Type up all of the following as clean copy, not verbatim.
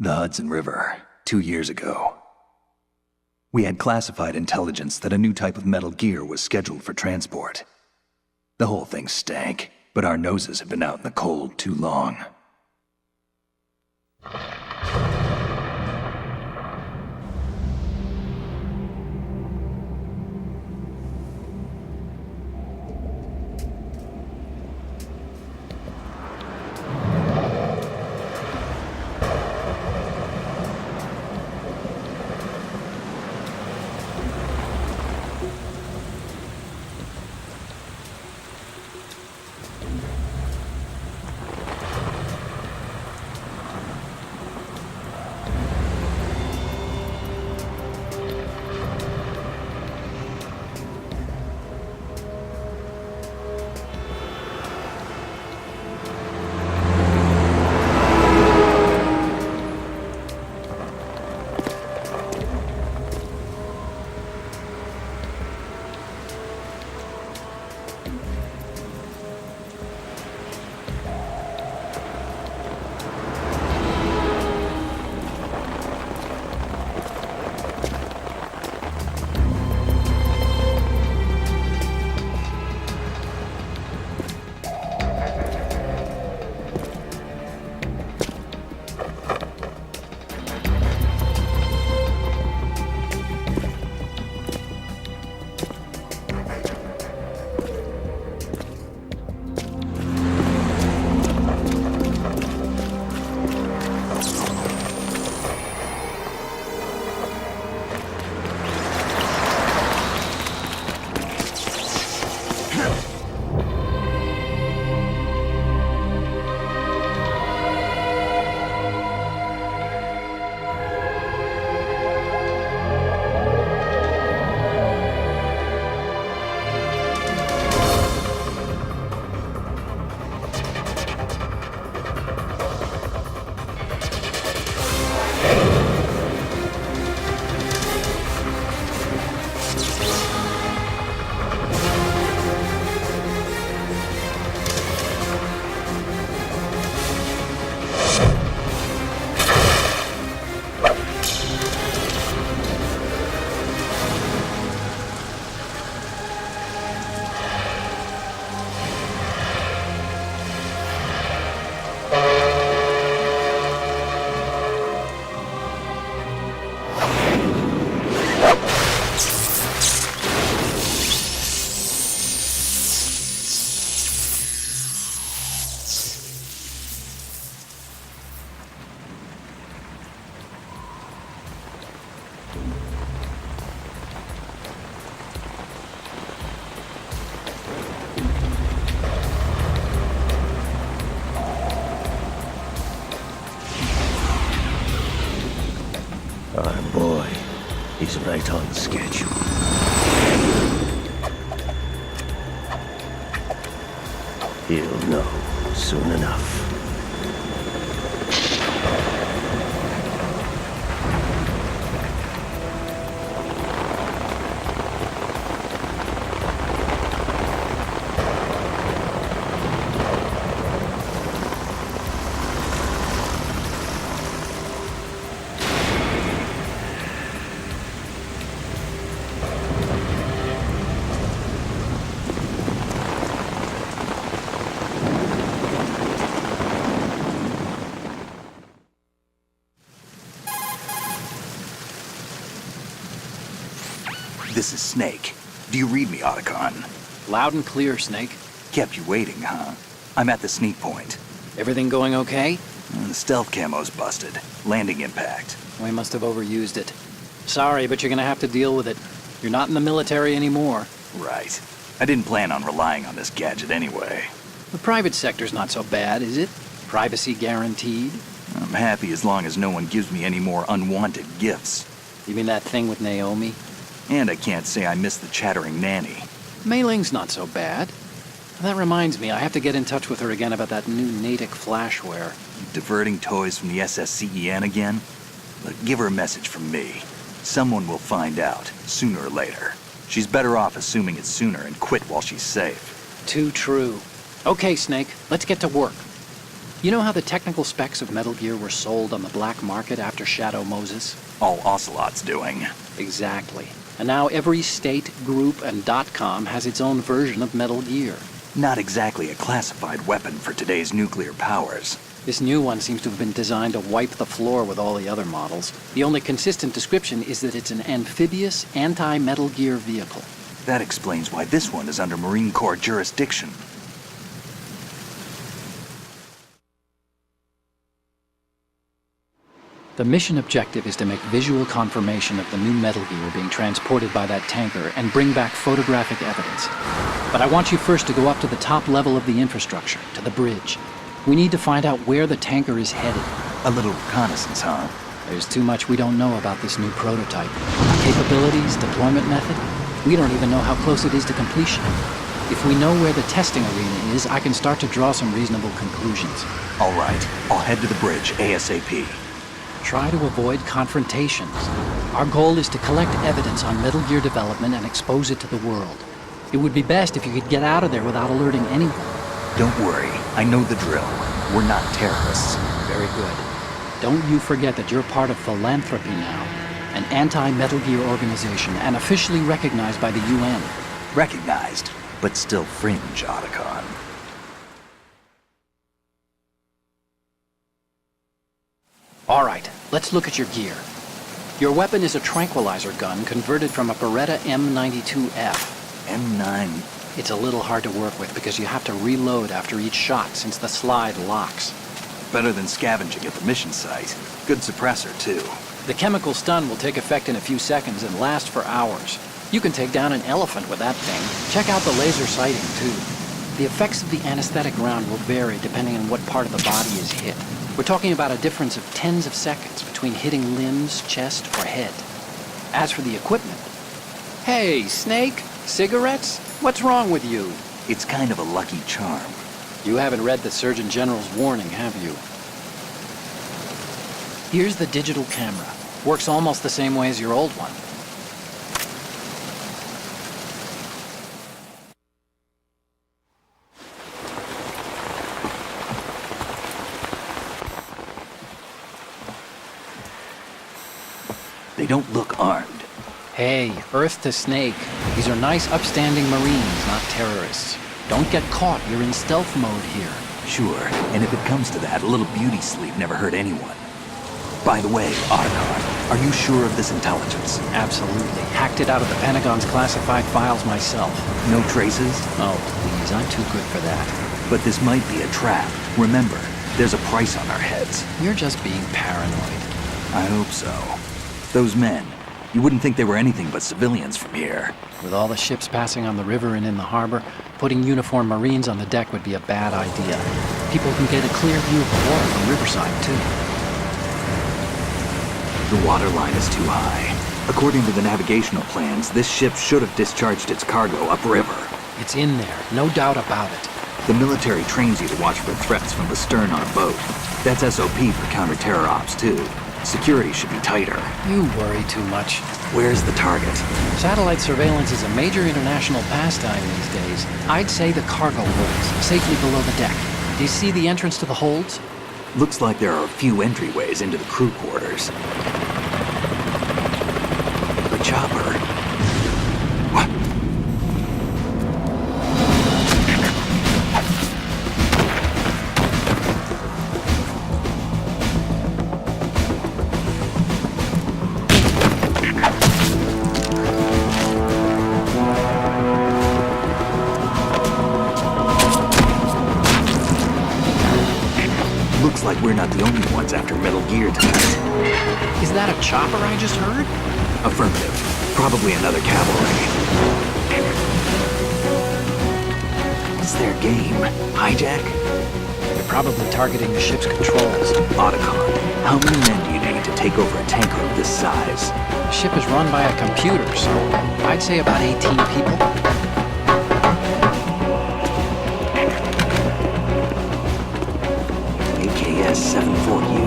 The Hudson River, 2 years ago. We had classified intelligence that a new type of metal gear was scheduled for transport. The whole thing stank, but our noses had been out in the cold too long. Our boy, he's right on schedule. He'll know soon enough. This is Snake. Do you read me, Otacon? Loud and clear, Snake. Kept you waiting, huh? I'm at the sneak point. Everything going okay? The stealth camo's busted. Landing impact. We must have overused it. Sorry, but you're gonna have to deal with it. You're not in the military anymore. Right. I didn't plan on relying on this gadget anyway. The private sector's not so bad, is it? Privacy guaranteed? I'm happy as long as no one gives me any more unwanted gifts. You mean that thing with Naomi? And I can't say I miss the chattering nanny. Mei Ling's not so bad. That reminds me, I have to get in touch with her again about that new Natick flashware. Diverting toys from the SSCEN again? Look, give her a message from me. Someone will find out, sooner or later. She's better off assuming it's sooner and quit while she's safe. Too true. Okay, Snake, let's get to work. You know how the technical specs of Metal Gear were sold on the black market after Shadow Moses? All Ocelot's doing. Exactly. And now every state, group, and .com has its own version of Metal Gear. Not exactly a classified weapon for today's nuclear powers. This new one seems to have been designed to wipe the floor with all the other models. The only consistent description is that it's an amphibious, anti-Metal Gear vehicle. That explains why this one is under Marine Corps jurisdiction. The mission objective is to make visual confirmation of the new Metal Gear being transported by that tanker and bring back photographic evidence. But I want you first to go up to the top level of the infrastructure, to the bridge. We need to find out where the tanker is headed. A little reconnaissance, huh? There's too much we don't know about this new prototype. Capabilities, deployment method. We don't even know how close it is to completion. If we know where the testing arena is, I can start to draw some reasonable conclusions. All right, I'll head to the bridge ASAP. Try to avoid confrontations. Our goal is to collect evidence on Metal Gear development and expose it to the world. It would be best if you could get out of there without alerting anyone. Don't worry, I know the drill. We're not terrorists. Very good. Don't you forget that you're part of Philanthropy now, an anti-Metal Gear organization and officially recognized by the UN. Recognized, but still fringe, Otacon. All right, let's look at your gear. Your weapon is a tranquilizer gun converted from a Beretta M92F. M9. It's a little hard to work with because you have to reload after each shot since the slide locks. Better than scavenging at the mission site. Good suppressor, too. The chemical stun will take effect in a few seconds and last for hours. You can take down an elephant with that thing. Check out the laser sighting, too. The effects of the anesthetic round will vary depending on what part of the body is hit. We're talking about a difference of tens of seconds between hitting limbs, chest, or head. As for the equipment... Hey, Snake? Cigarettes? What's wrong with you? It's kind of a lucky charm. You haven't read the Surgeon General's warning, have you? Here's the digital camera. Works almost the same way as your old one. They don't look armed. Hey, Earth to Snake. These are nice, upstanding Marines, not terrorists. Don't get caught. You're in stealth mode here. Sure, and if it comes to that, a little beauty sleep never hurt anyone. By the way, Otacon, are you sure of this intelligence? Absolutely. Hacked it out of the Pentagon's classified files myself. No traces? Oh, please, I'm too good for that. But this might be a trap. Remember, there's a price on our heads. You're just being paranoid. I hope so. Those men, you wouldn't think they were anything but civilians from here. With all the ships passing on the river and in the harbor, putting uniformed Marines on the deck would be a bad idea. People can get a clear view of the water from Riverside, too. The water line is too high. According to the navigational plans, this ship should have discharged its cargo upriver. It's in there, no doubt about it. The military trains you to watch for threats from the stern on a boat. That's SOP for counter-terror ops, too. Security should be tighter. You worry too much. Where's the target? Satellite surveillance is a major international pastime these days. I'd say the cargo holds, safely below the deck. Do you see the entrance to the holds? Looks like there are a few entryways into the crew quarters. The chopper. What? Looks like we're not the only ones after Metal Gear tonight. Is that a chopper I just heard? Affirmative. Probably another cavalry. What's their game? Hijack? They're probably targeting the ship's controls. Otacon, how many men do you need to take over a tanker of this size? The ship is run by a computer, so I'd say about 18 people. AKS 74U.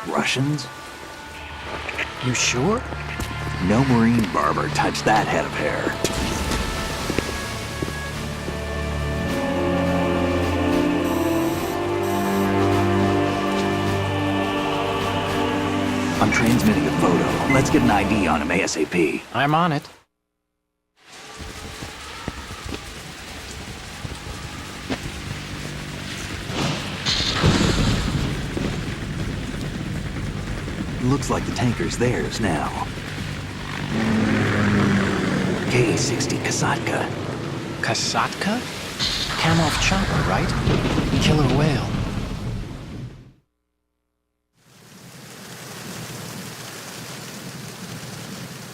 Russians? You sure? No marine barber touched that head of hair. I'm transmitting a photo. Let's get an ID on him ASAP. I'm on it. Looks like the tanker's theirs now. K-60 Kasatka. Kasatka? Kamov chopper, right? Killer whale.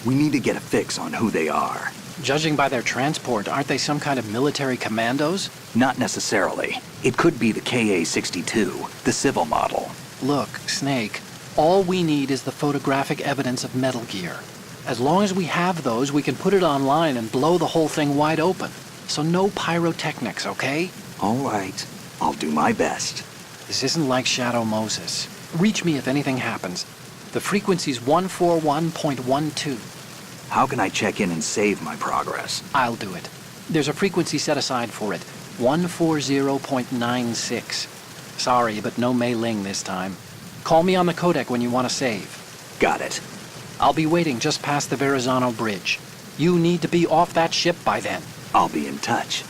We need to get a fix on who they are. Judging by their transport, aren't they some kind of military commandos? Not necessarily. It could be the KA-62, the civil model. Look, Snake, all we need is the photographic evidence of Metal Gear. As long as we have those, we can put it online and blow the whole thing wide open. So no pyrotechnics, okay? All right. I'll do my best. This isn't like Shadow Moses. Reach me if anything happens. The frequency's 141.12. How can I check in and save my progress? I'll do it. There's a frequency set aside for it. 140.96. Sorry, but no Mei Ling this time. Call me on the codec when you want to save. Got it. I'll be waiting just past the Verrazano Bridge. You need to be off that ship by then. I'll be in touch.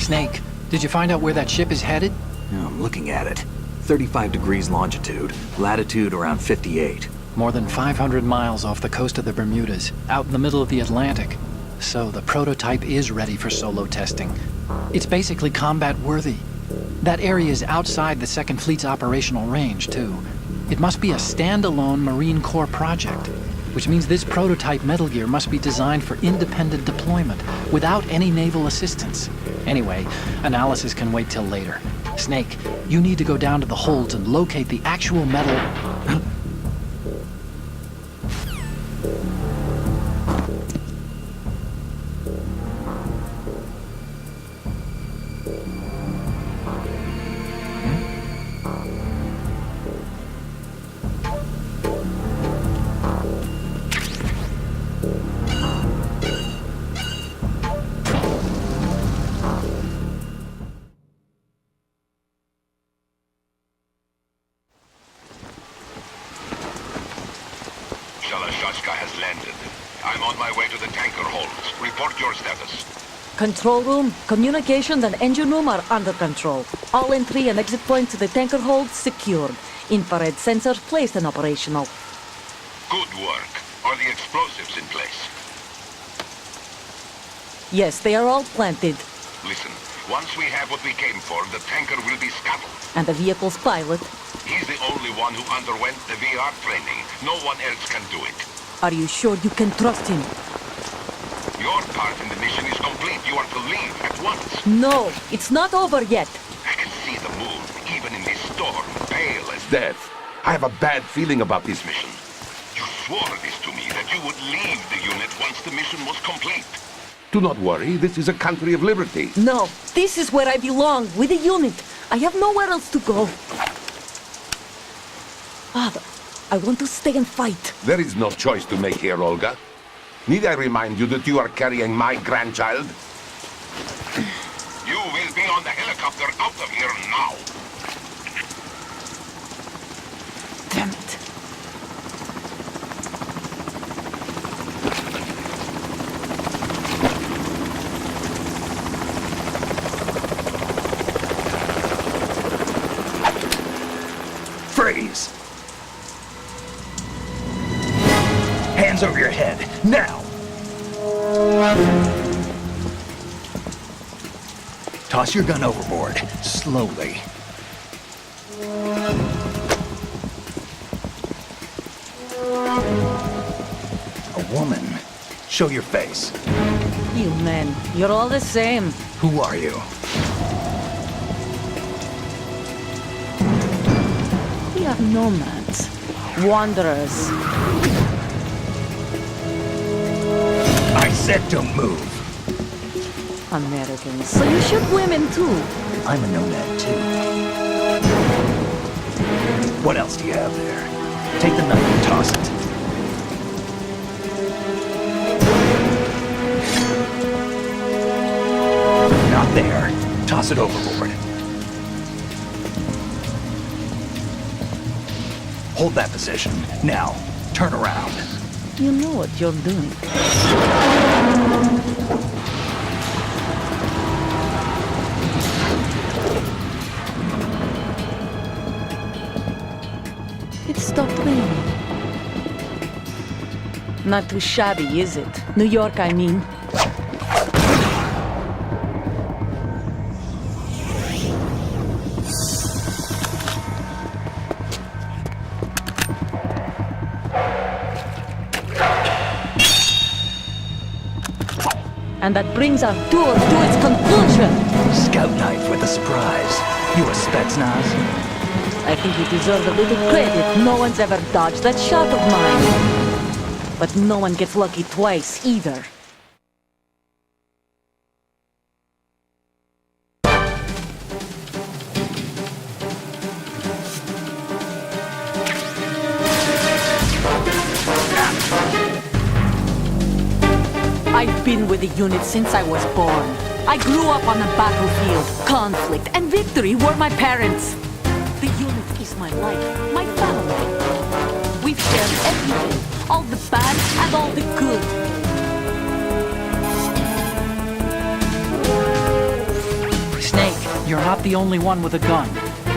Snake, did you find out where that ship is headed? Yeah, I'm looking at it. 35 degrees longitude, latitude around 58. More than 500 miles off the coast of the Bermudas, out in the middle of the Atlantic. So the prototype is ready for solo testing. It's basically combat-worthy. That area is outside the Second Fleet's operational range, too. It must be a standalone Marine Corps project, which means this prototype Metal Gear must be designed for independent deployment, without any naval assistance. Anyway, analysis can wait till later. Snake, you need to go down to the holds and locate the actual metal... Shalashaska has landed. I'm on my way to the tanker holds. Report your status. Control room, communications and engine room are under control. All entry and exit points to the tanker hold secured. Infrared sensors placed and operational. Good work. Are the explosives in place? Yes, they are all planted. Listen, once we have what we came for, the tanker will be scuttled. And the vehicle's pilot. He's the only one who underwent the VR training. No one else can do it. Are you sure you can trust him? Your part in the mission is complete. You are to leave at once. No, it's not over yet. I can see the moon, even in this storm, pale as death. I have a bad feeling about this mission. You swore this to me, that you would leave the unit once the mission was complete. Do not worry, this is a country of liberty. No, this is where I belong, with the unit. I have nowhere else to go. Father, I want to stay and fight. There is no choice to make here, Olga. Need I remind you that you are carrying my grandchild? You will be on the helicopter out of here now. Damn it. Freeze! Hands over your head, now! Toss your gun overboard, slowly. A woman. Show your face. You men, you're all the same. Who are you? We are nomads. Wanderers. I said don't move. Americans. So you shoot women too. I'm a nomad too. What else do you have there? Take the knife and toss it. Not there. Toss it overboard. Hold that position. Now, turn around. You know what you're doing. It stopped raining. Not too shabby, is it? New York, I mean. And that brings our tour to its conclusion. Scout knife with a surprise. You a Spetsnaz? I think you deserve a little credit. No one's ever dodged that shot of mine. But no one gets lucky twice, either. I've been with the unit since I was born. I grew up on the battlefield. Conflict and victory were my parents. The unit is my life, my family. We've shared everything, all the bad and all the good. You're not the only one with a gun.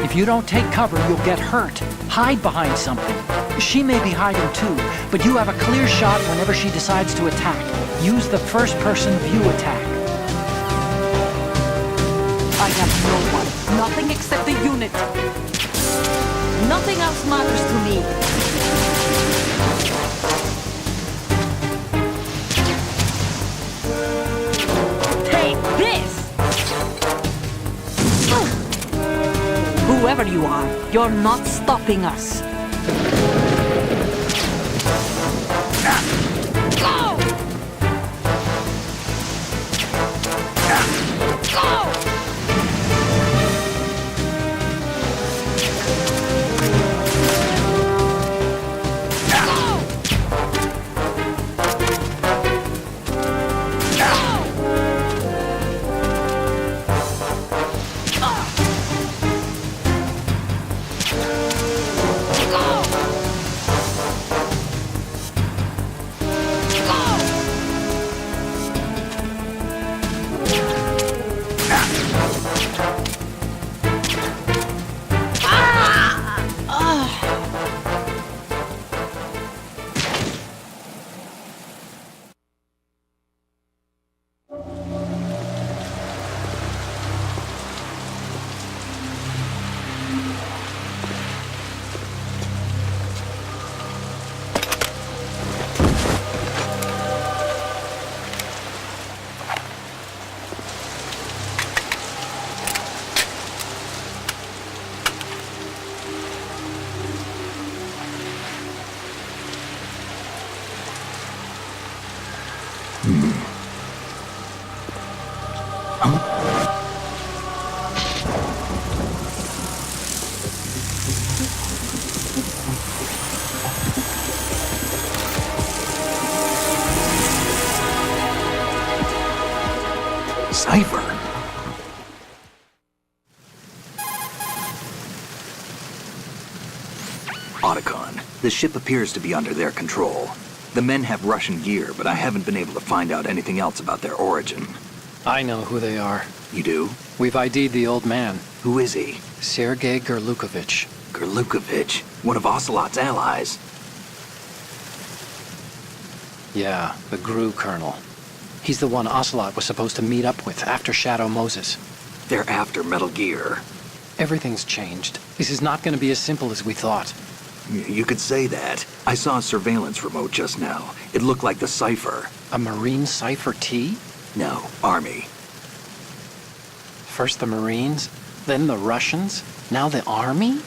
If you don't take cover, you'll get hurt. Hide behind something. She may be hiding too, but you have a clear shot whenever she decides to attack. Use the first-person view attack. I have no one. Nothing except the unit. Nothing else matters to me. Take this! Whoever you are, you're not stopping us. Go! Go! Cypher. Otacon, the ship appears to be under their control. The men have Russian gear, but I haven't been able to find out anything else about their origin. I know who they are. You do? We've ID'd the old man, Who is he? Sergei Gerlukovich. Gerlukovich, one of Ocelot's allies. Yeah, the GRU colonel. He's the one Ocelot was supposed to meet up with after Shadow Moses. They're after Metal Gear. Everything's changed. This is not going to be as simple as we thought. You could say that. I saw a surveillance remote just now. It looked like the Cypher. A Marine Cypher T? No, Army. First the Marines, then the Russians, now the Army?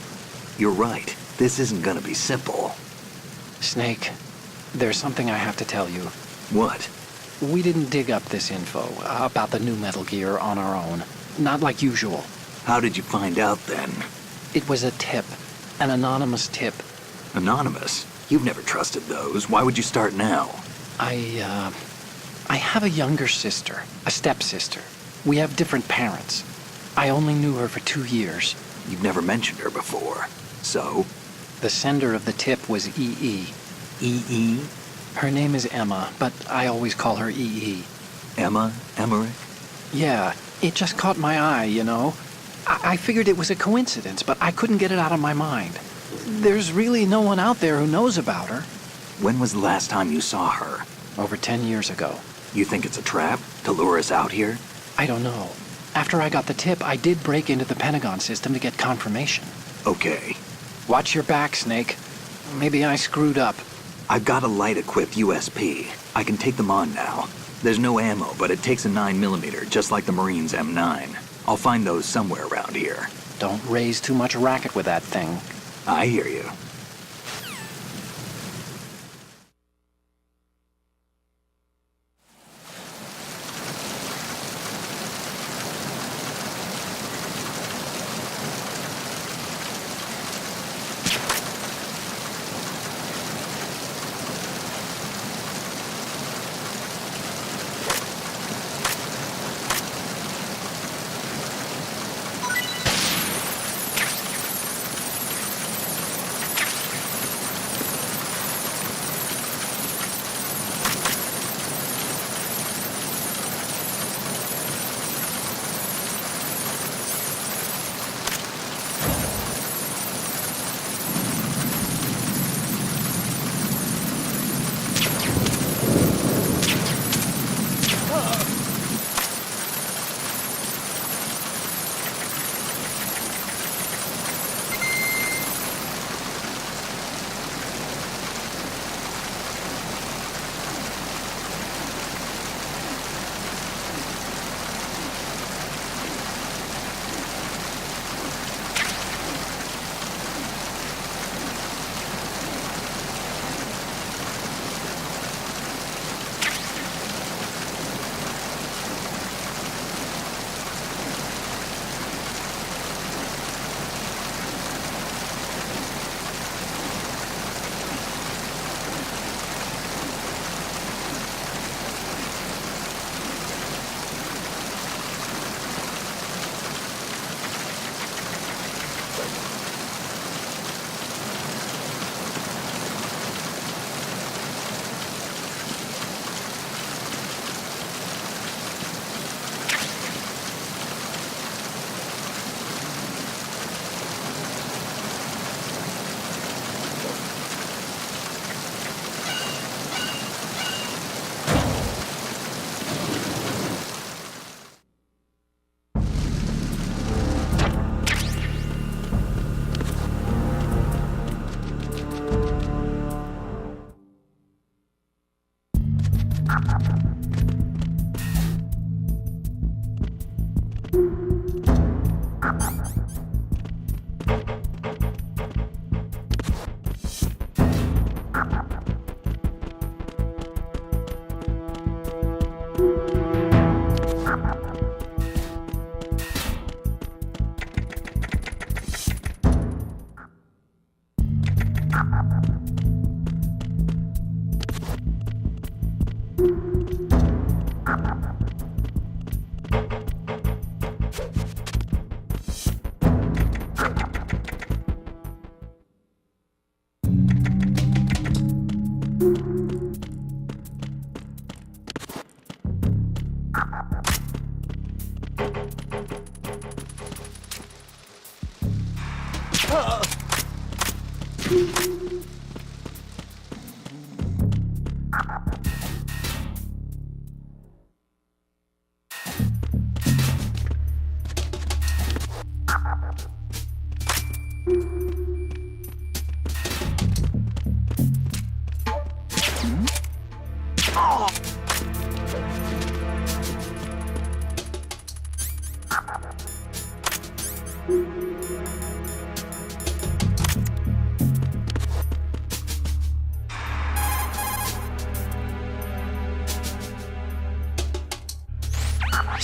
You're right. This isn't gonna be simple. Snake, there's something I have to tell you. What? We didn't dig up this info about the new Metal Gear on our own. Not like usual. How did you find out then? It was a tip. An anonymous tip. Anonymous? You've never trusted those. Why would you start now? I have a younger sister, a stepsister. We have different parents. I only knew her for 2 years. You've never mentioned her before. So? The sender of the tip was EE. E.E.? Her name is Emma, but I always call her EE. Emma? Emmerich? Yeah, it just caught my eye, you know. I figured it was a coincidence, but I couldn't get it out of my mind. There's really no one out there who knows about her. When was the last time you saw her? Over 10 years ago. You think it's a trap? To lure us out here? I don't know. After I got the tip, I did break into the Pentagon system to get confirmation. Okay. Watch your back, Snake. Maybe I screwed up. I've got a light-equipped USP. I can take them on now. There's no ammo, but it takes a 9mm, just like the Marines' M9. I'll find those somewhere around here. Don't raise too much racket with that thing. I hear you.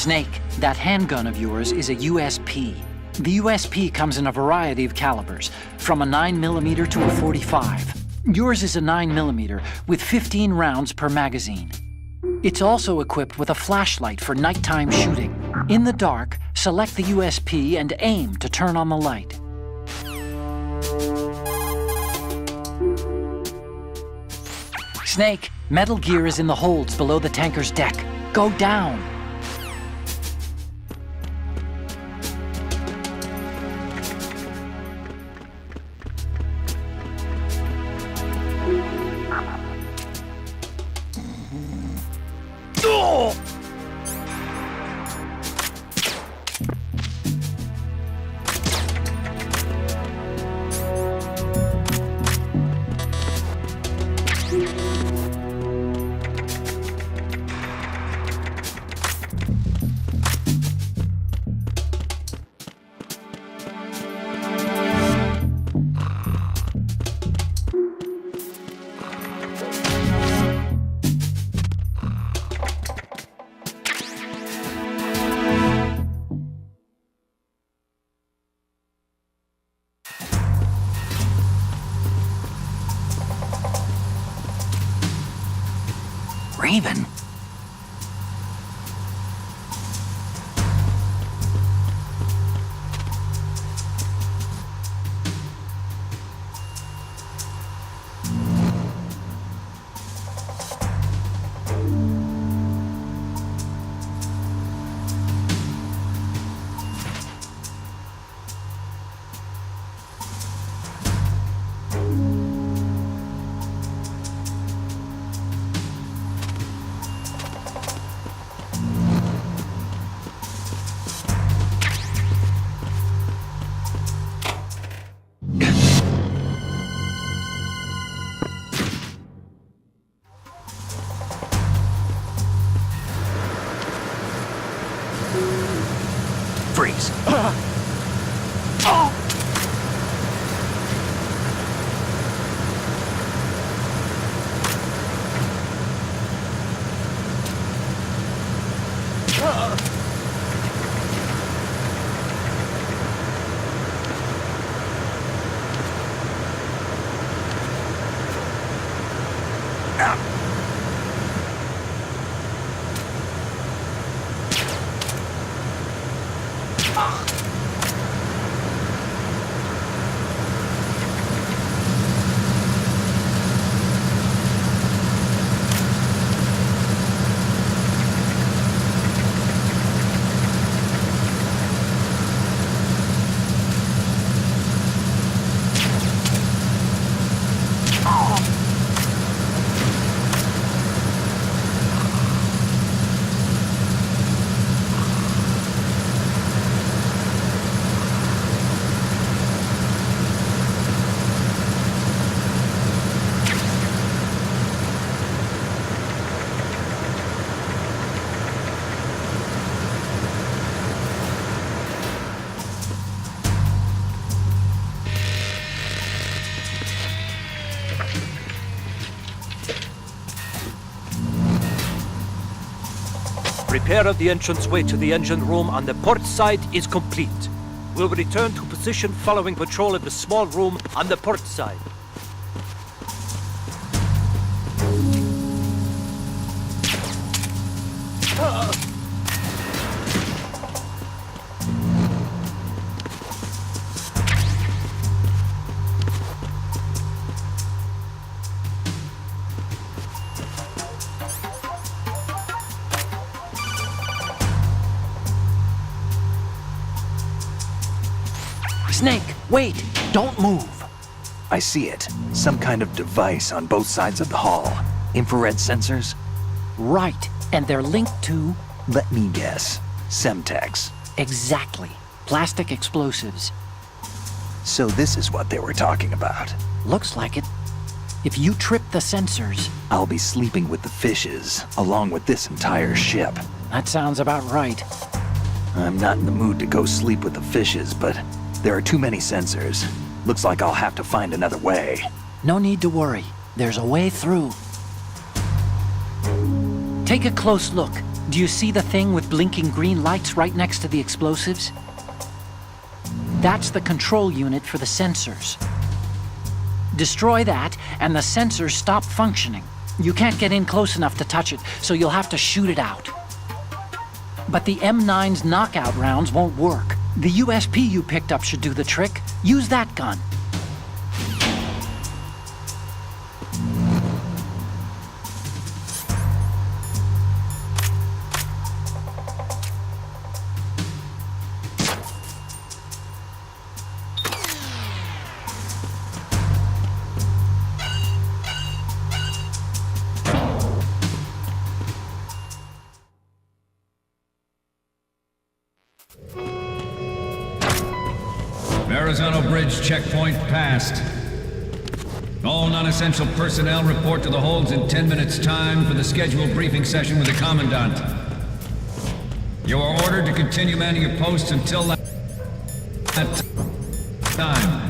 Snake, that handgun of yours is a USP. The USP comes in a variety of calibers, from a 9mm to a .45. Yours is a 9mm with 15 rounds per magazine. It's also equipped with a flashlight for nighttime shooting. In the dark, select the USP and aim to turn on the light. Snake, Metal Gear is in the holds below the tanker's deck. Go down. Raven? Freeze. Repair of the entranceway to the engine room on the port side is complete. We'll return to position following patrol of the small room on the port side. Snake, wait! Don't move! I see it. Some kind of device on both sides of the hall. Infrared sensors? Right, and they're linked to... Let me guess. Semtex. Exactly. Plastic explosives. So this is what they were talking about. Looks like it. If you trip the sensors... I'll be sleeping with the fishes, along with this entire ship. That sounds about right. I'm not in the mood to go sleep with the fishes, but there are too many sensors. Looks like I'll have to find another way. No need to worry. There's a way through. Take a close look. Do you see the thing with blinking green lights right next to the explosives? That's the control unit for the sensors. Destroy that, and the sensors stop functioning. You can't get in close enough to touch it, so you'll have to shoot it out. But the M9's knockout rounds won't work. The USP you picked up should do the trick. Use that gun. Verrazano Bridge checkpoint passed. All non-essential personnel report to the holds in 10 minutes' time for the scheduled briefing session with the Commandant. You are ordered to continue manning your posts until that time.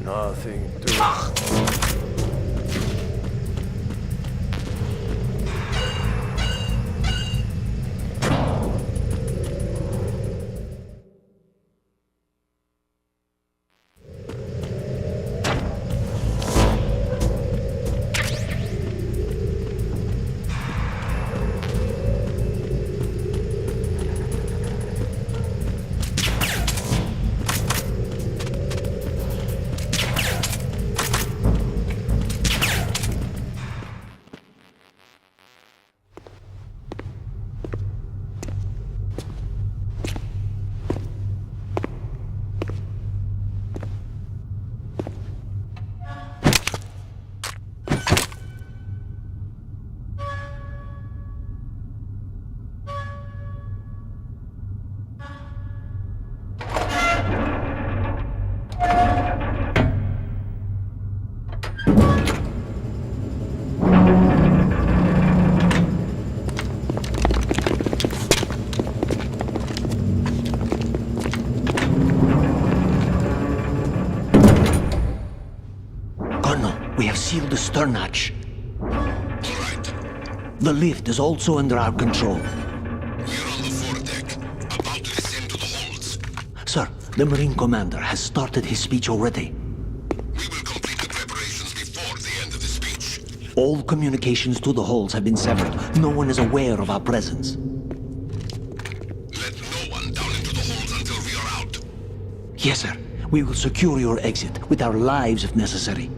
Nothing to... We have sealed the stern hatch. All right. The lift is also under our control. We're on the foredeck, about to descend to the holds. Sir, the Marine Commander has started his speech already. We will complete the preparations before the end of the speech. All communications to the holds have been severed. No one is aware of our presence. Let no one down into the holds until we are out. Yes, sir. We will secure your exit with our lives if necessary.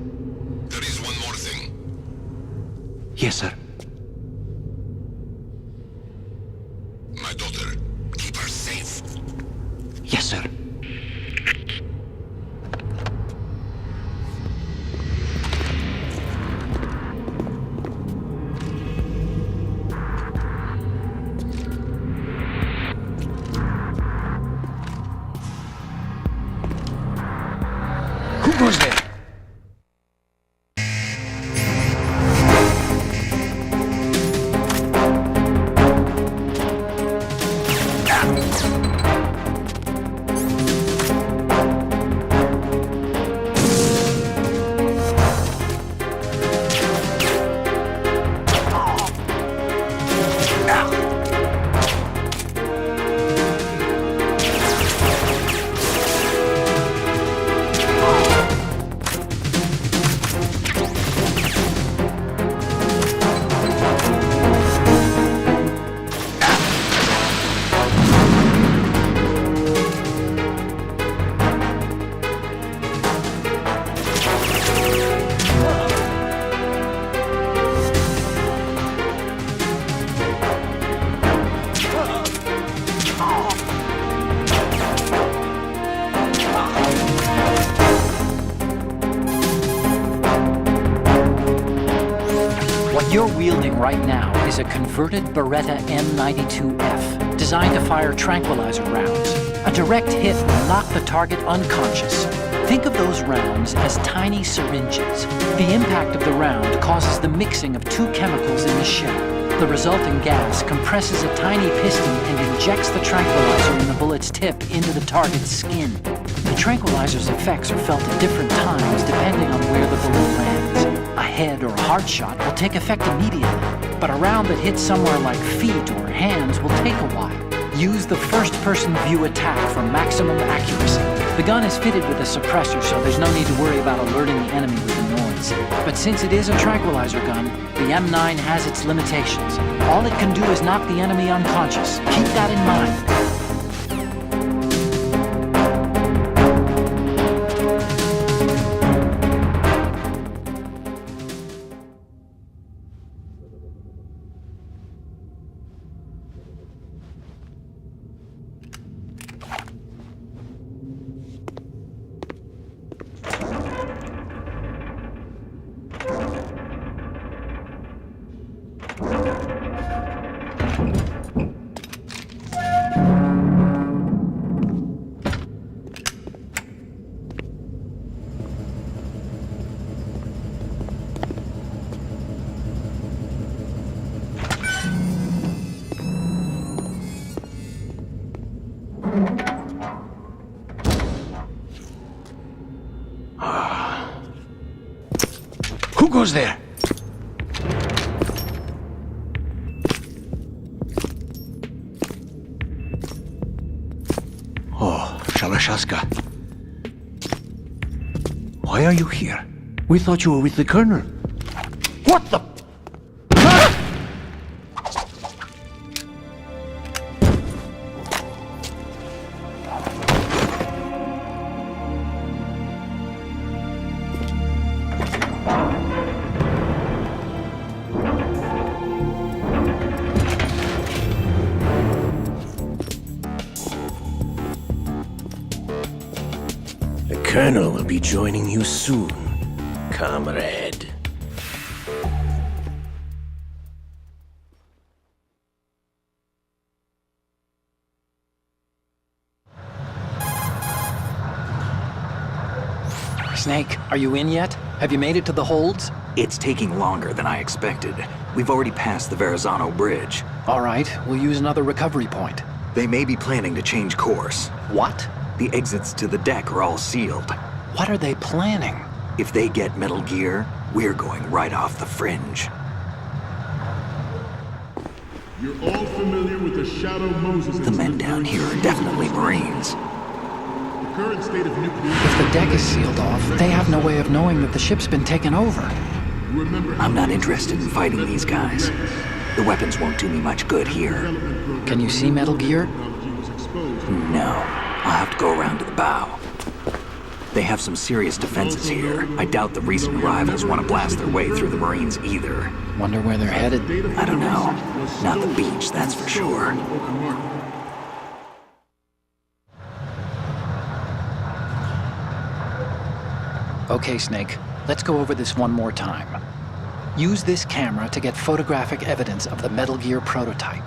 There is one more thing. Yes, sir. My daughter, Kira. Yes, sir. Who goes there? What you're wielding right now is a converted Beretta M92F, designed to fire tranquilizer rounds. A direct hit will knock the target unconscious. Think of those rounds as tiny syringes. The impact of the round causes the mixing of two chemicals in the shell. The resulting gas compresses a tiny piston and injects the tranquilizer in the bullet's tip into the target's skin. The tranquilizer's effects are felt at different times depending on where the bullet lands. A head or a heart shot will take effect immediately, but a round that hits somewhere like feet or hands will take a while. Use the first-person view attack for maximum accuracy. The gun is fitted with a suppressor, so there's no need to worry about alerting the enemy with the noise. But since it is a tranquilizer gun, the M9 has its limitations. All it can do is knock the enemy unconscious. Keep that in mind. Who goes there? Oh, Shalashaska. Why are you here? We thought you were with the Colonel. What the... The Colonel will be joining you soon, comrade. Snake, are you in yet? Have you made it to the holds? It's taking longer than I expected. We've already passed the Verrazano Bridge. All right, we'll use another recovery point. They may be planning to change course. What? The exits to the deck are all sealed. What are they planning? If they get Metal Gear, we're going right off the fringe. You're all familiar with the Shadow Moses The men down here are definitely Marines. The current state of nuclear... If the deck is sealed off, they have no way of knowing that the ship's been taken over. Remember, I'm not interested in fighting these guys. The weapons won't do me much good here. Can you see Metal Gear? No. I'll have to go around to the bow. They have some serious defenses here. I doubt the recent arrivals want to blast their way through the Marines either. Wonder where they're headed. I don't know. Not the beach, that's for sure. Okay, Snake, let's go over this one more time. Use this camera to get photographic evidence of the Metal Gear prototype.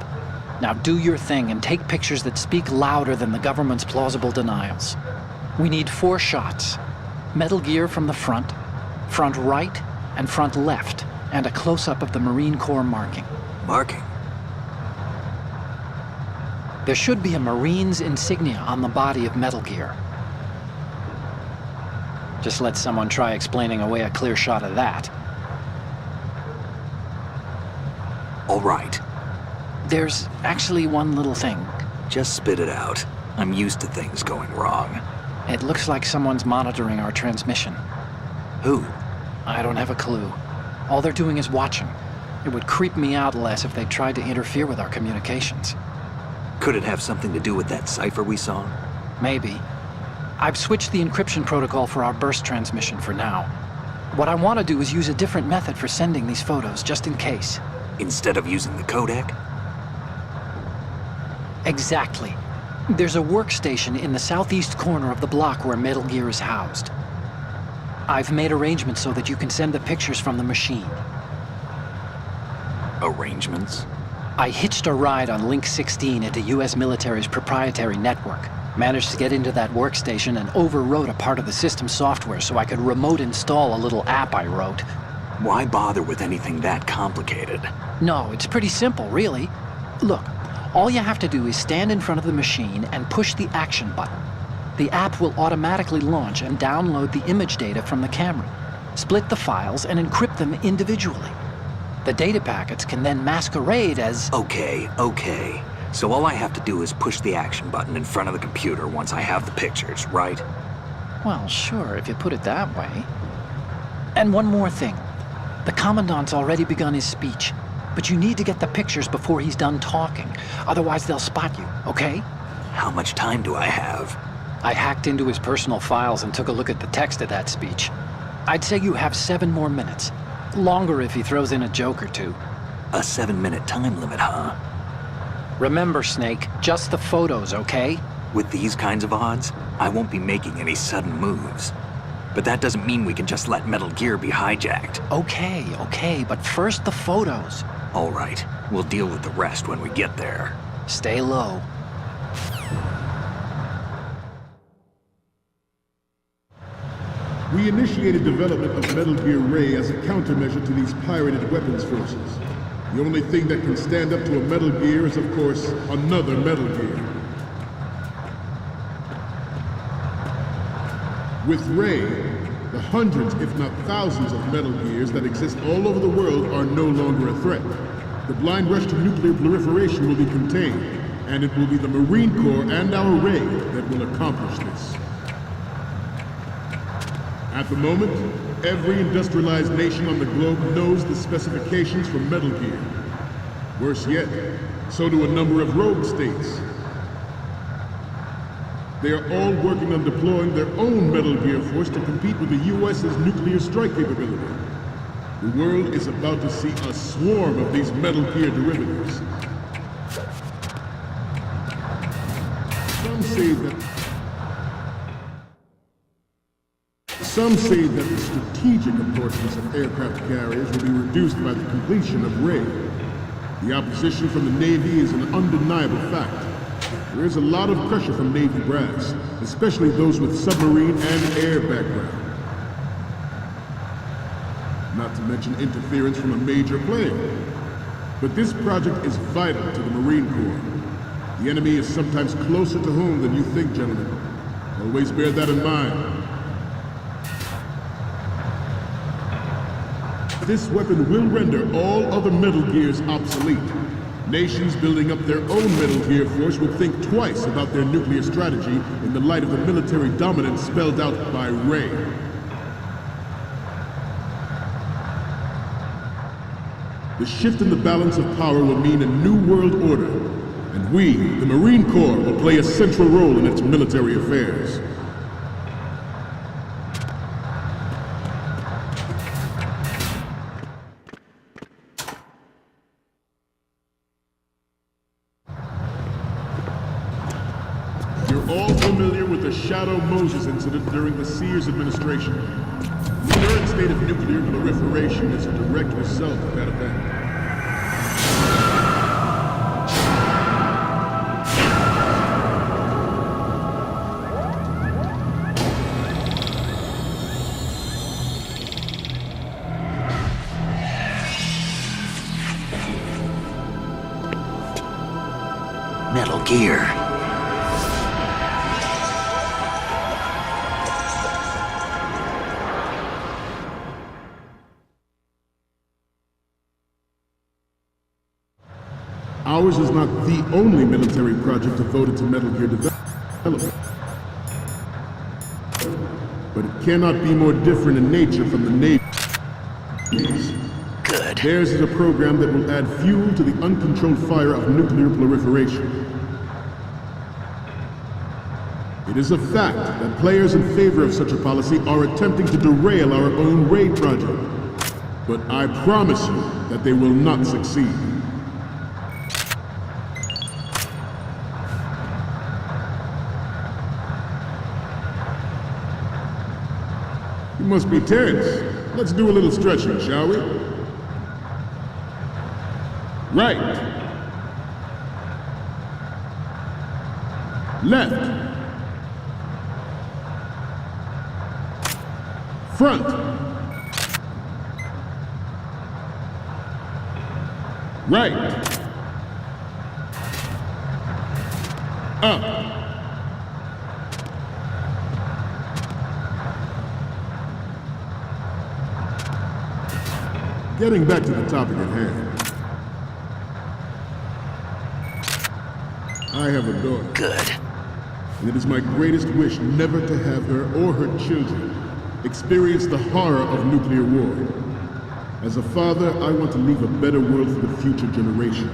Now do your thing and take pictures that speak louder than the government's plausible denials. We need 4 shots. Metal Gear from the front right, and front left, and a close-up of the Marine Corps marking. Marking? There should be a Marine's insignia on the body of Metal Gear. Just let someone try explaining away a clear shot of that. All right. There's actually one little thing. Just spit it out. I'm used to things going wrong. It looks like someone's monitoring our transmission. Who? I don't have a clue. All they're doing is watching. It would creep me out less if they tried to interfere with our communications. Could it have something to do with that cipher we saw? Maybe. I've switched the encryption protocol for our burst transmission for now. What I want to do is use a different method for sending these photos, just in case. Instead of using the codec? Exactly. There's a workstation in the southeast corner of the block where Metal Gear is housed. I've made arrangements so that you can send the pictures from the machine. Arrangements? I hitched a ride on Link 16 into US military's proprietary network. Managed to get into that workstation and overwrote a part of the system software so I could remote install a little app I wrote. Why bother with anything that complicated? No, it's pretty simple, really. Look, all you have to do is stand in front of the machine and push the action button. The app will automatically launch and download the image data from the camera, split the files, and encrypt them individually. The data packets can then masquerade as... Okay. So all I have to do is push the action button in front of the computer once I have the pictures, right? Well, sure, if you put it that way. And one more thing. The Commandant's already begun his speech, but you need to get the pictures before he's done talking. Otherwise, they'll spot you, okay? How much time do I have? I hacked into his personal files and took a look at the text of that speech. I'd say you have 7 more minutes. Longer if he throws in a joke or two. A 7-minute time limit, huh? Remember, Snake, just the photos, okay? With these kinds of odds, I won't be making any sudden moves. But that doesn't mean we can just let Metal Gear be hijacked. Okay, but first the photos. All right, we'll deal with the rest when we get there. Stay low. We initiated development of Metal Gear Ray as a countermeasure to these pirated weapons forces. The only thing that can stand up to a Metal Gear is, of course, another Metal Gear. With Ray, the hundreds, if not thousands of Metal Gears that exist all over the world are no longer a threat. The blind rush to nuclear proliferation will be contained, and it will be the Marine Corps and our Ray that will accomplish this. At the moment, every industrialized nation on the globe knows the specifications for Metal Gear. Worse yet, so do a number of rogue states. They are all working on deploying their own Metal Gear force to compete with the US's nuclear strike capability. The world is about to see a swarm of these Metal Gear derivatives. Some say that the strategic importance of aircraft carriers will be reduced by the completion of Ray. The opposition from the Navy is an undeniable fact. There is a lot of pressure from Navy brass, especially those with submarine and air background. Not to mention interference from a major player. But this project is vital to the Marine Corps. The enemy is sometimes closer to home than you think, gentlemen. Always bear that in mind. This weapon will render all other Metal Gears obsolete. Nations building up their own Metal Gear force will think twice about their nuclear strategy in the light of the military dominance spelled out by Ray. The shift in the balance of power will mean a new world order, and we, the Marine Corps, will play a central role in its military affairs. You're all familiar with the Shadow Moses incident during the Sears administration. The current state of nuclear proliferation is a direct result of that event. Metal Gear. Ours is not the only military project devoted to Metal Gear development. But it cannot be more different in nature from the Navy's. Good. Theirs is a program that will add fuel to the uncontrolled fire of nuclear proliferation. It is a fact that players in favor of such a policy are attempting to derail our own raid project. But I promise you that they will not succeed. You must be tense. Let's do a little stretching, shall we? Right. Left. Front. Right. Up. Getting back to the topic at hand. I have a daughter. Good. And it is my greatest wish never to have her or her children experience the horror of nuclear war. As a father, I want to leave a better world for the future generation.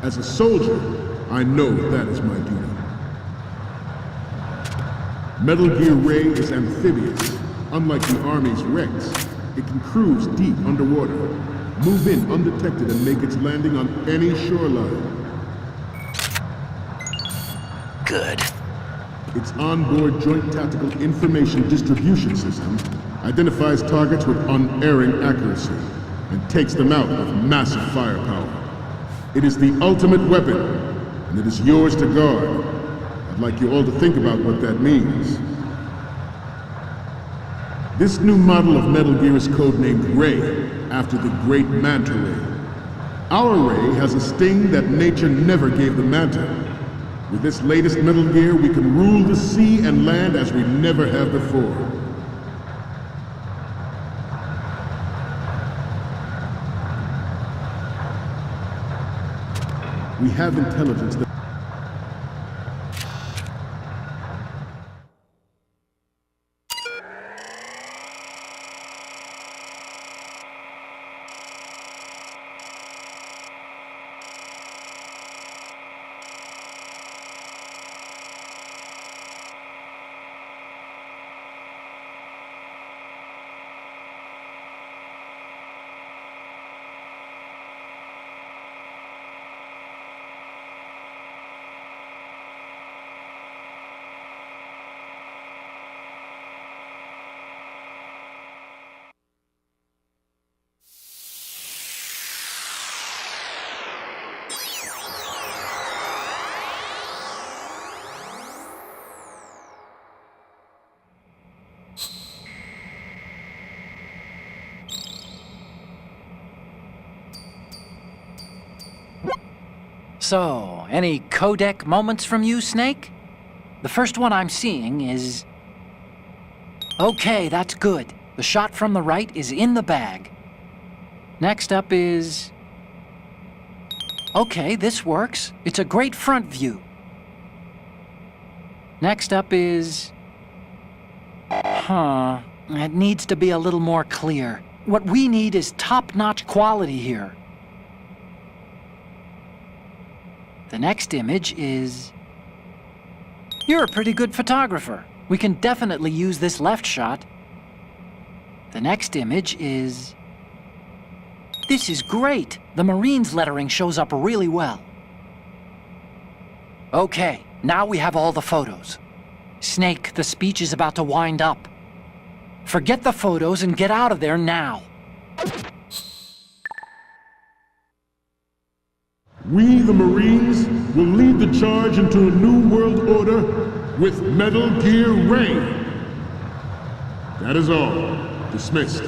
As a soldier, I know that is my duty. Metal Gear Ray is amphibious. Unlike the Army's Rex, it can cruise deep underwater, move in undetected and make its landing on any shoreline. Good. Its onboard Joint Tactical Information Distribution System identifies targets with unerring accuracy and takes them out with massive firepower. It is the ultimate weapon, and it is yours to guard. I'd like you all to think about what that means. This new model of Metal Gear is codenamed Ray, after the great Manta Ray. Our Ray has a sting that nature never gave the Manta. With this latest Metal Gear, we can rule the sea and land as we never have before. We have intelligence that... So, any codec moments from you, Snake? The first one I'm seeing is... Okay, that's good. The shot from the right is in the bag. Next up is... Okay, this works. It's a great front view. Next up is... It needs to be a little more clear. What we need is top-notch quality here. The next image is... You're a pretty good photographer. We can definitely use this left shot. The next image is... This is great. The Marines lettering shows up really well. Okay, Now we have all the photos. Snake, the speech is about to wind up. Forget the photos and get out of there now. We, the Marines, will lead the charge into a new world order with Metal Gear Ray. That is all. Dismissed.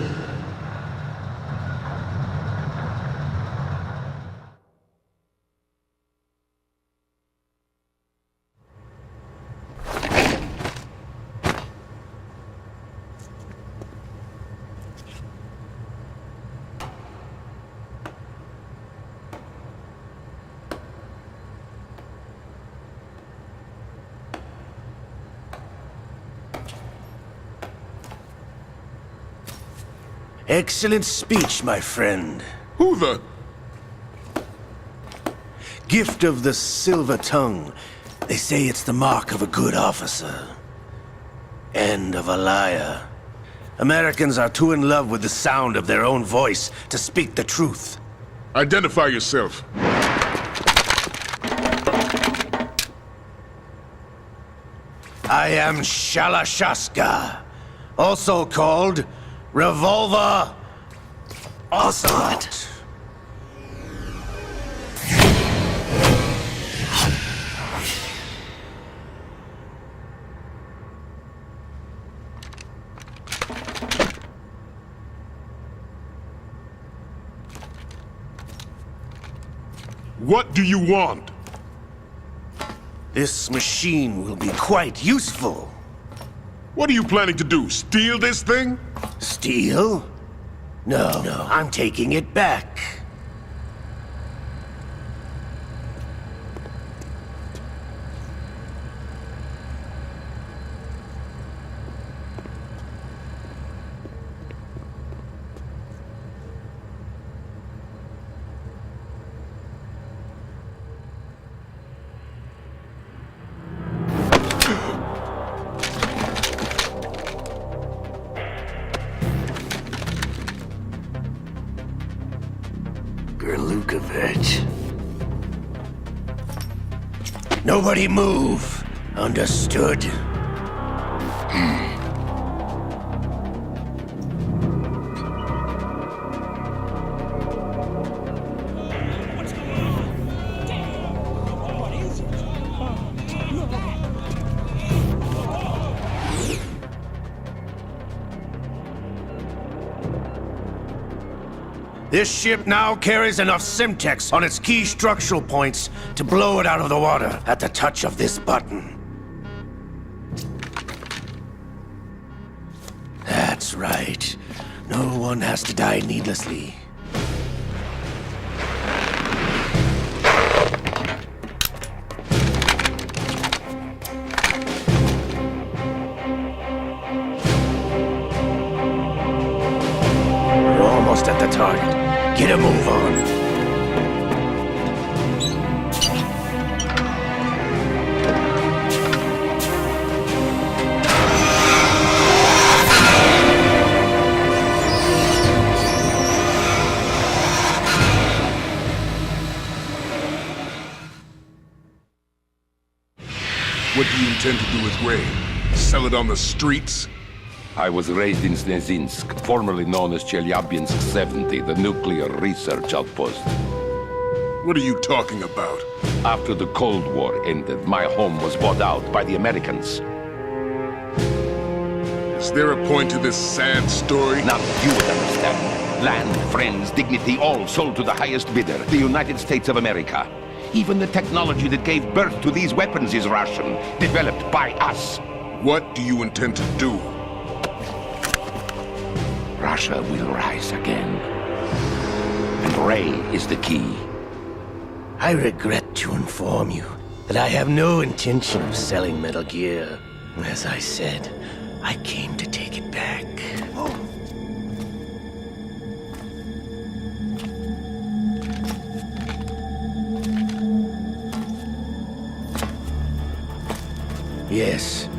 Excellent speech, my friend. Who the... Gift of the silver tongue. They say it's the mark of a good officer. And of a liar. Americans are too in love with the sound of their own voice to speak the truth. Identify yourself. I am Shalashaska, also called Revolver Ocelot. What do you want? This machine will be quite useful. What are you planning to do? Steal this thing? Steal? No, I'm taking it back. Gerlukovich. Nobody move. Understood? This ship now carries enough Simtex on its key structural points to blow it out of the water at the touch of this button. That's right. No one has to die needlessly. We're almost at the target. Get a move on. What do you intend to do with Ray? Sell it on the streets? I was raised in Snezinsk, formerly known as Chelyabinsk 70, the nuclear research outpost. What are you talking about? After the Cold War ended, my home was bought out by the Americans. Is there a point to this sad story? Now you would understand. Land, friends, dignity, all sold to the highest bidder, the United States of America. Even the technology that gave birth to these weapons is Russian, developed by us. What do you intend to do? Russia will rise again. And Ray is the key. I regret to inform you that I have no intention of selling Metal Gear. As I said, I came to take it back. Yes,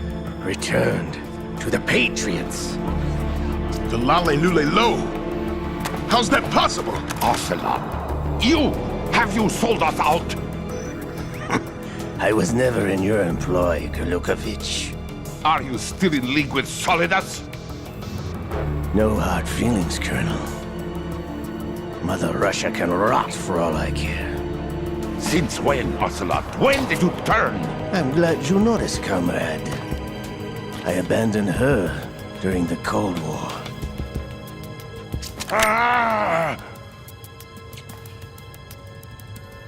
returned to the Patriots. The Lale Lule Lo? How's that possible? Ocelot, you! Have you sold us out? I was never in your employ, Gurlukovich. Are you still in league with Solidus? No hard feelings, Colonel. Mother Russia can rot for all I care. Since when, Ocelot? When did you turn? I'm glad you noticed, comrade. I abandoned her during the Cold War. Ah!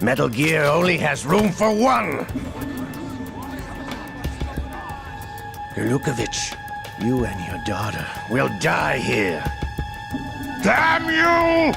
Metal Gear only has room for one! Gurlukovich, you and your daughter will die here. Damn you!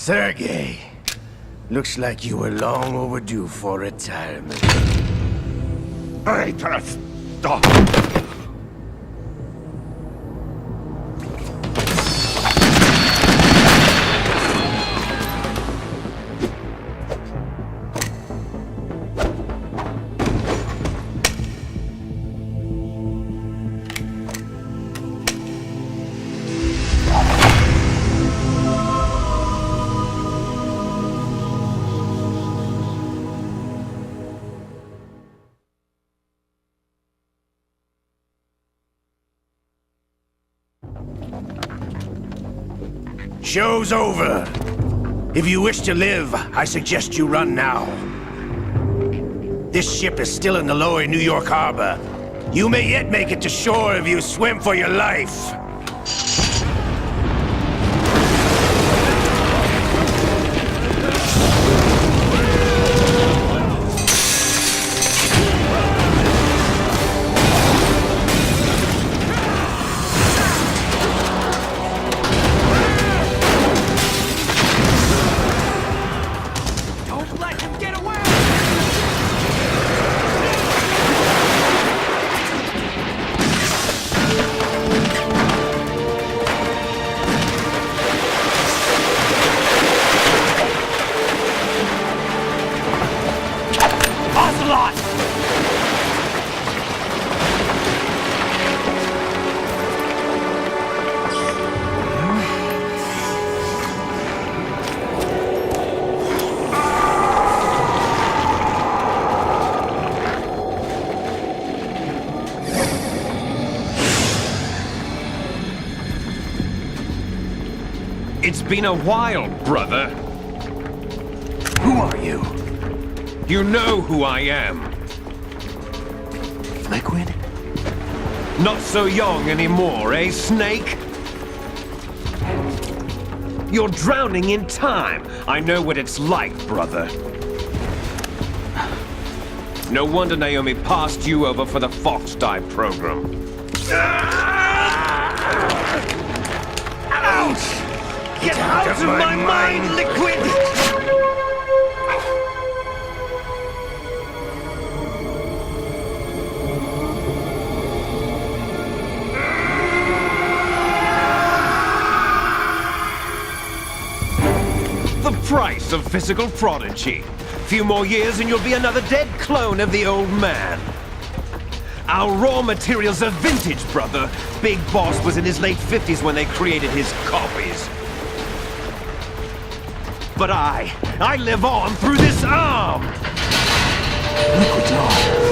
Sergei, looks like you were long overdue for retirement. Traitorous dog! Show's over. If you wish to live, I suggest you run now. This ship is still in the lower New York harbor. You may yet make it to shore if you swim for your life. It's been a while, brother. Who are you? You know who I am. Liquid? Not so young anymore, eh, Snake? You're drowning in time. I know what it's like, brother. No wonder Naomi passed you over for the Fox Dive program. Ouch! Get out of my mind, Liquid! The price of physical prodigy. Few more years and you'll be another dead clone of the old man. Our raw materials are vintage, brother. Big Boss was in his late 50s when they created his copies. But I live on through this arm! Liquid's on.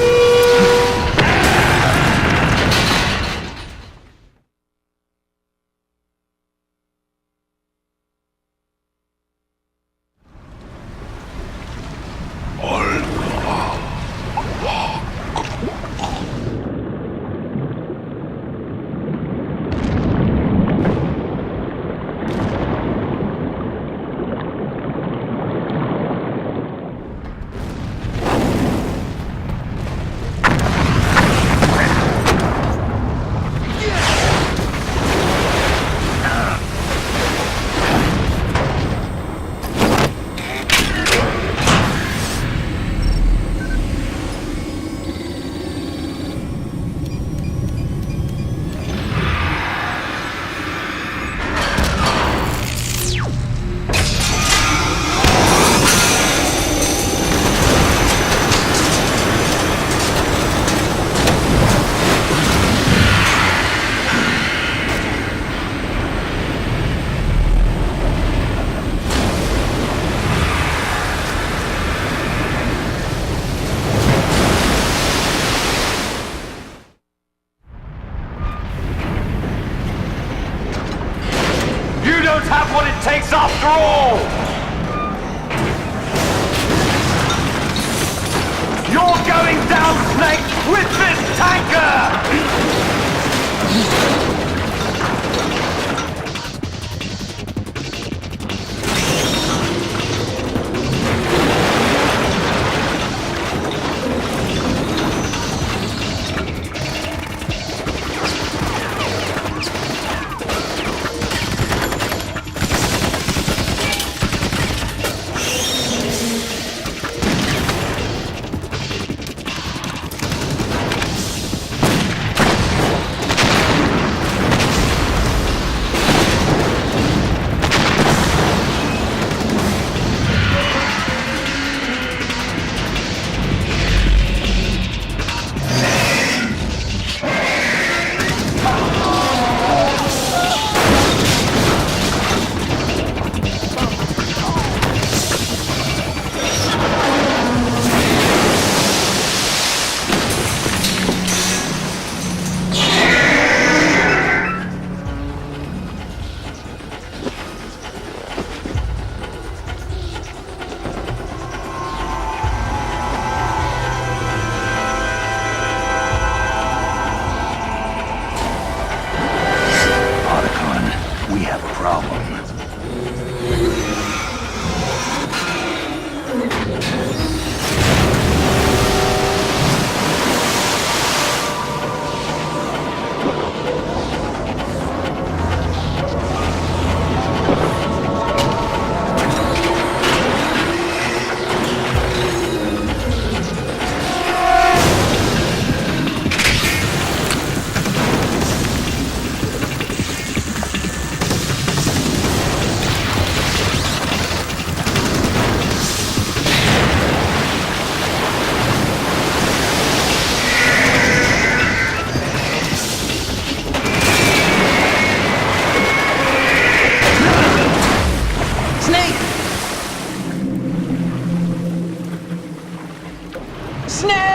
Snake!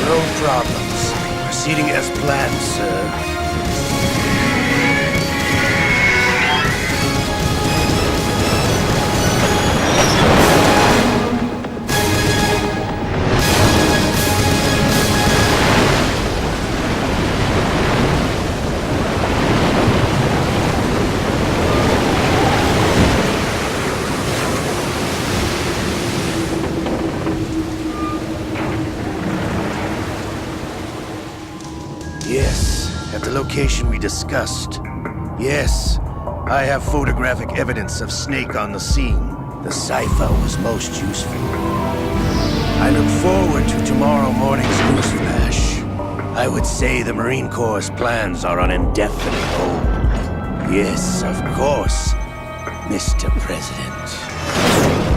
No problems. Proceeding as planned, sir. Yes, at the location we discussed. Yes, I have photographic evidence of Snake on the scene. The cipher was most useful. I look forward to tomorrow morning's news flash. I would say the Marine Corps' plans are on indefinite hold. Yes, of course, Mr. President.